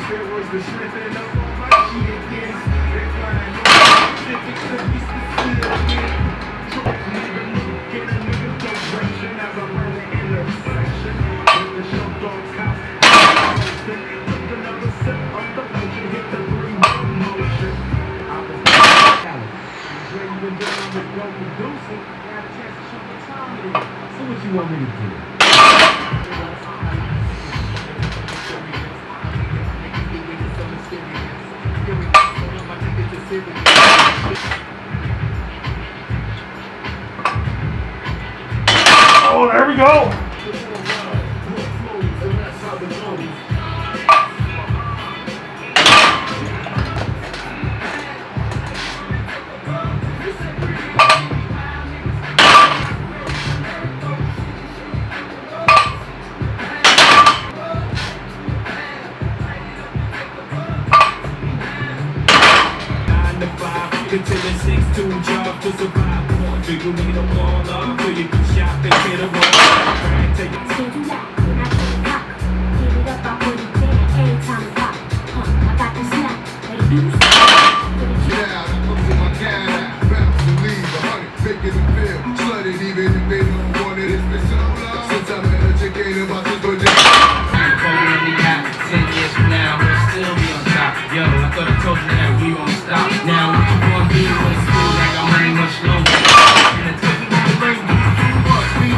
So what you want me to do? Oh, there we go. Until the 6'2" job to survive. Do you need a wall up? Do you get shot? They hit a wall. Take it. Since I'm educated about this project. 10 years from now, we'll still be on top. Yo, I thought I told you that we won't stop. Now what you want me to in school? I got money much longer. And it's taking me to learn too much. We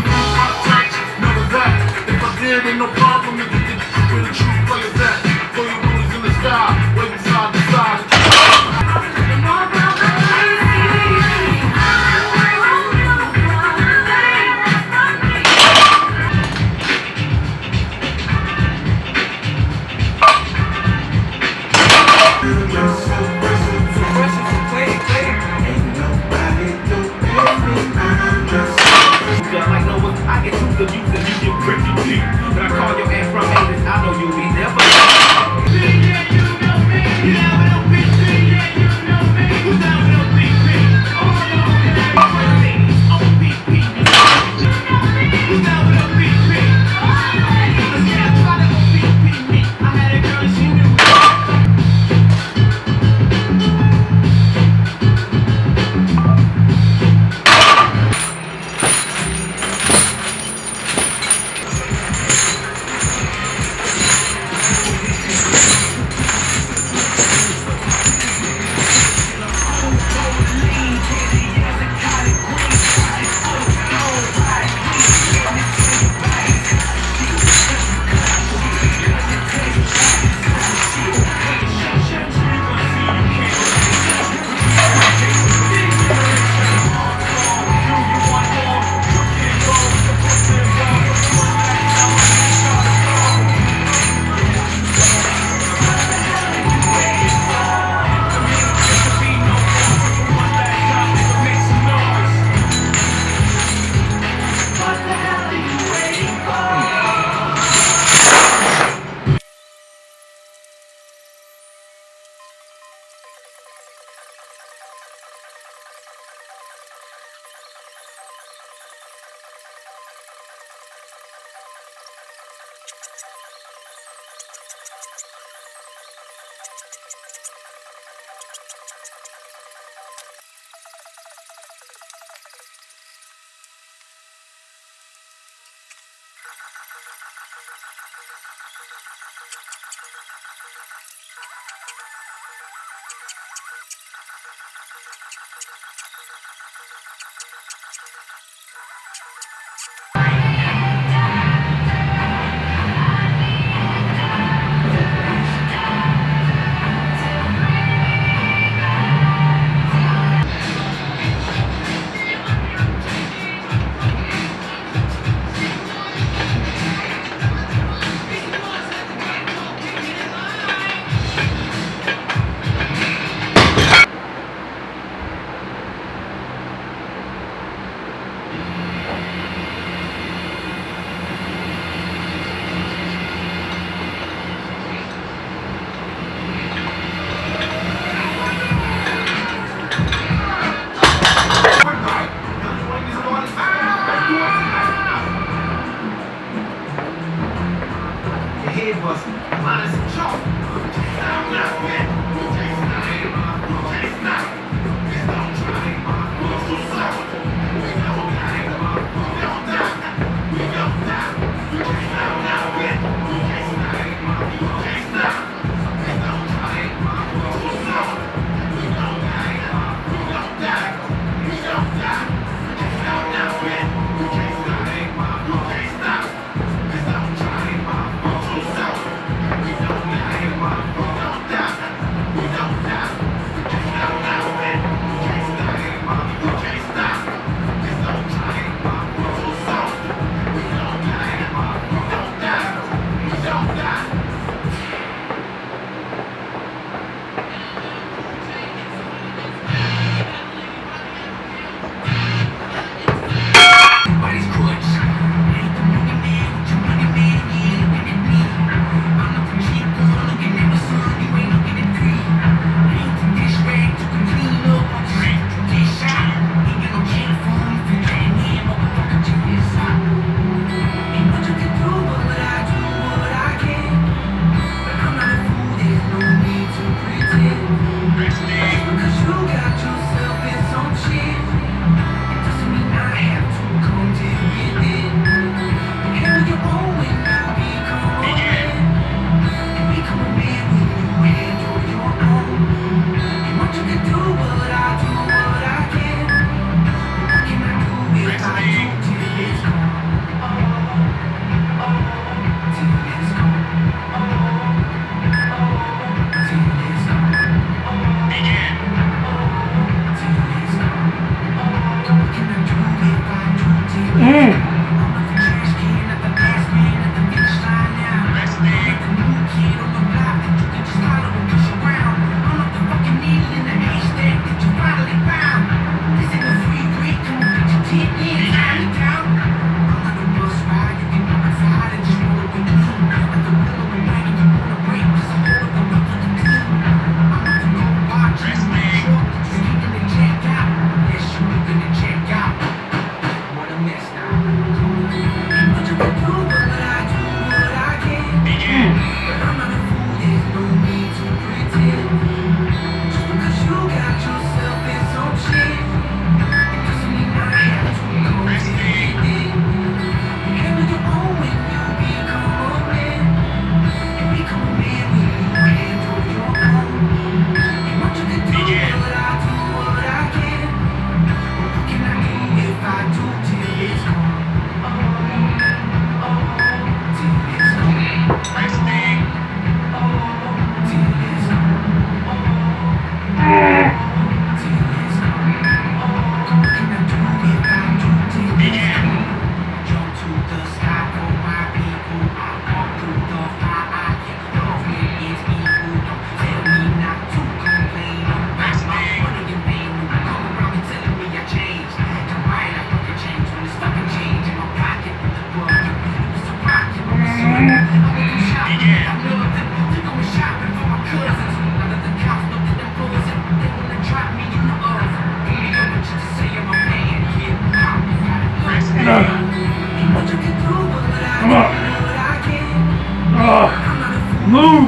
touch, none of that. If I did, ain't no problem. If you get where the true players at. Throw your rulers in the sky, waving side to side.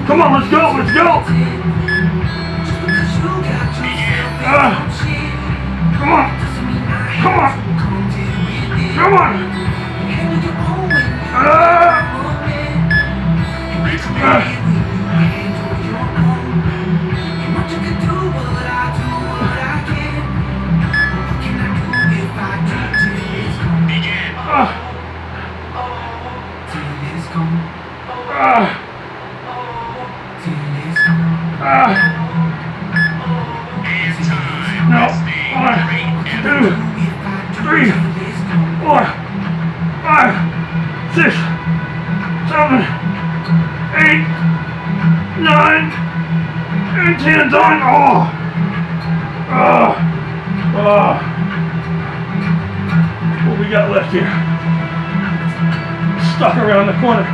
Come on, let's go, let's go. Come on. Come on. Come on. No. 1, 2, 3, 4, 5, 6, 7, 8, 9, and 10. Done. What we got left here? Stuck around the corner.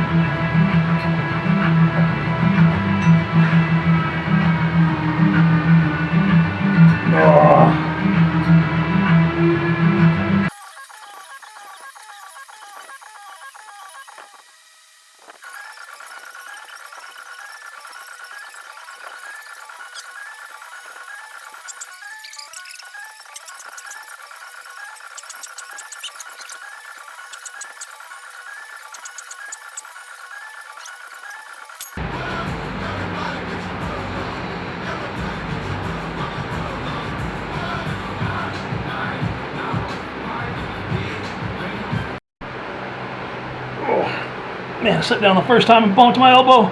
Man, I sat down the first time and bumped my elbow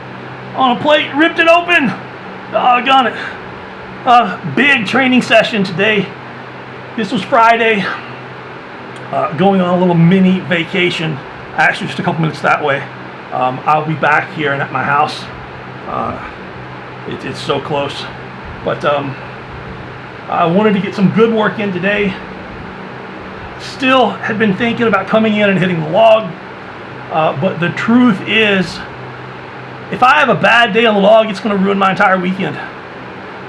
on a plate, ripped it open. Doggone it. Big training session today. This was Friday. Going on a little mini vacation. Actually, just a couple minutes that way. I'll be back here and at my house. It's so close. But I wanted to get some good work in today. Still had been thinking about coming in and hitting the log. But the truth is, if I have a bad day on the log, it's going to ruin my entire weekend.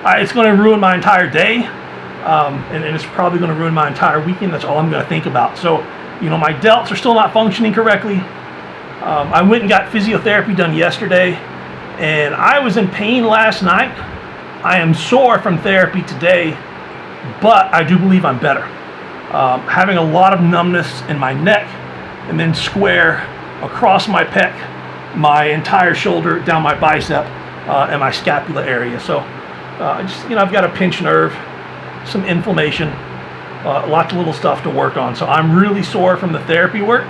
It's going to ruin my entire day, and it's probably going to ruin my entire weekend. That's all I'm going to think about. So, my delts are still not functioning correctly. I went and got physiotherapy done yesterday, and I was in pain last night. I am sore from therapy today, but I do believe I'm better. Having a lot of numbness in my neck, and then square across my pec, my entire shoulder, down my bicep, and my scapula area. So I've got a pinched nerve, some inflammation, lots of little stuff to work on. So I'm really sore from the therapy work,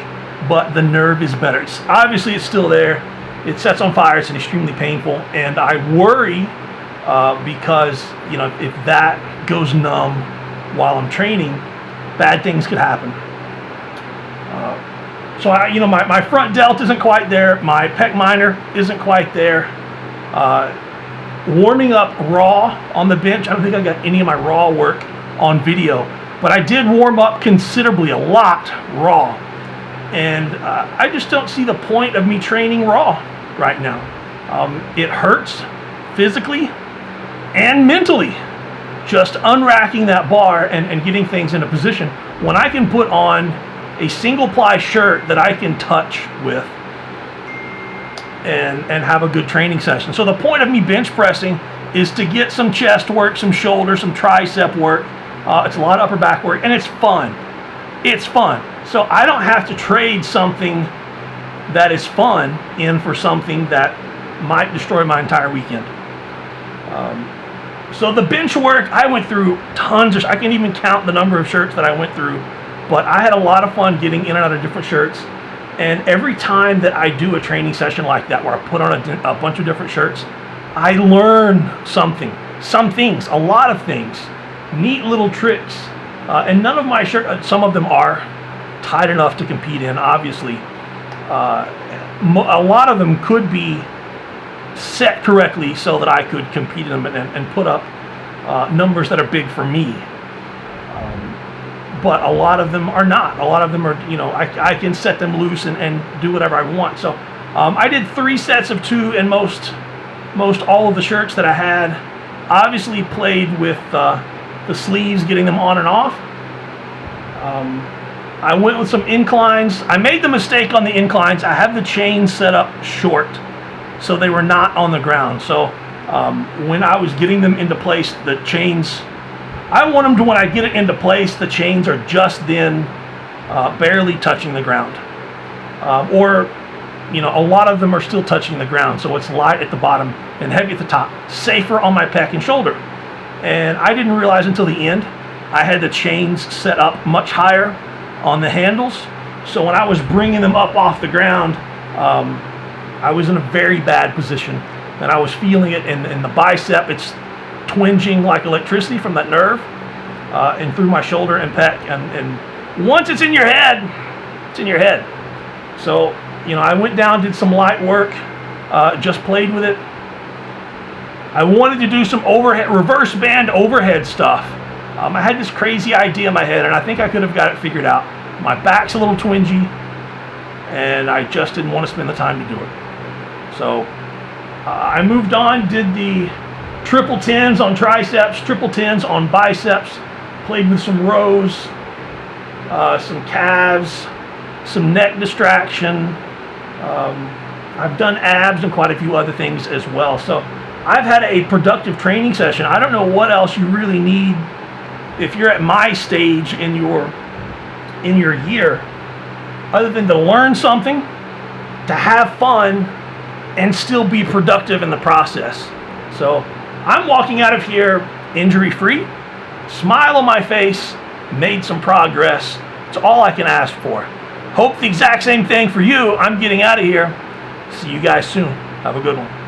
but the nerve is better. Obviously it's still there. It sets on fire. It's extremely painful, and I worry because if that goes numb while I'm training, bad things could happen. So my front delt isn't quite there. My pec minor isn't quite there. Warming up raw on the bench. I don't think I got any of my raw work on video, but I did warm up considerably, a lot raw. And I just don't see the point of me training raw right now. It hurts physically and mentally, just unracking that bar and getting things into position when I can put on a single ply shirt that I can touch with and have a good training session. So the point of me bench pressing is to get some chest work, some shoulder, some tricep work. It's a lot of upper back work, and it's fun. It's fun. So I don't have to trade something that is fun in for something that might destroy my entire weekend. So the bench work, I went through tons of, I can't even count the number of shirts that I went through. But I had a lot of fun getting in and out of different shirts. And every time that I do a training session like that, where I put on a bunch of different shirts, I learn something, some things, a lot of things, neat little tricks. And none of my shirts, some of them are tight enough to compete in, obviously. A lot of them could be set correctly so that I could compete in them and put up numbers that are big for me. But a lot of them are not. A lot of them are, I can set them loose and do whatever I want. So I did 3 sets of 2 in most all of the shirts that I had. Obviously played with the sleeves, getting them on and off. I went with some inclines. I made the mistake on the inclines. I have the chain set up short. so they were not on the ground. So when I was getting them into place, the chains, I want them to, when I get it into place, the chains are just then barely touching the ground. Or, you know, a lot of them are still touching the ground, so it's light at the bottom and heavy at the top, safer on my pec and shoulder. And I didn't realize until the end, I had the chains set up much higher on the handles, so when I was bringing them up off the ground, I was in a very bad position, and I was feeling it in the bicep. It's twinging like electricity from that nerve, and through my shoulder and pec, and once it's in your head, it's in your head. So, you know, I went down, did some light work, just played with it. I wanted to do some overhead, reverse band overhead stuff. I had this crazy idea in my head, and I think I could have got it figured out. My back's a little twingy, and I just didn't want to spend the time to do it. So I moved on, did the triple tens on triceps, triple tens on biceps, played with some rows, some calves, some neck distraction. I've done abs and quite a few other things as well. So I've had a productive training session. I don't know what else you really need if you're at my stage in your year, other than to learn something, to have fun, and still be productive in the process. So I'm walking out of here injury-free, smile on my face, made some progress. It's all I can ask for. Hope the exact same thing for you. I'm getting out of here. See you guys soon. Have a good one.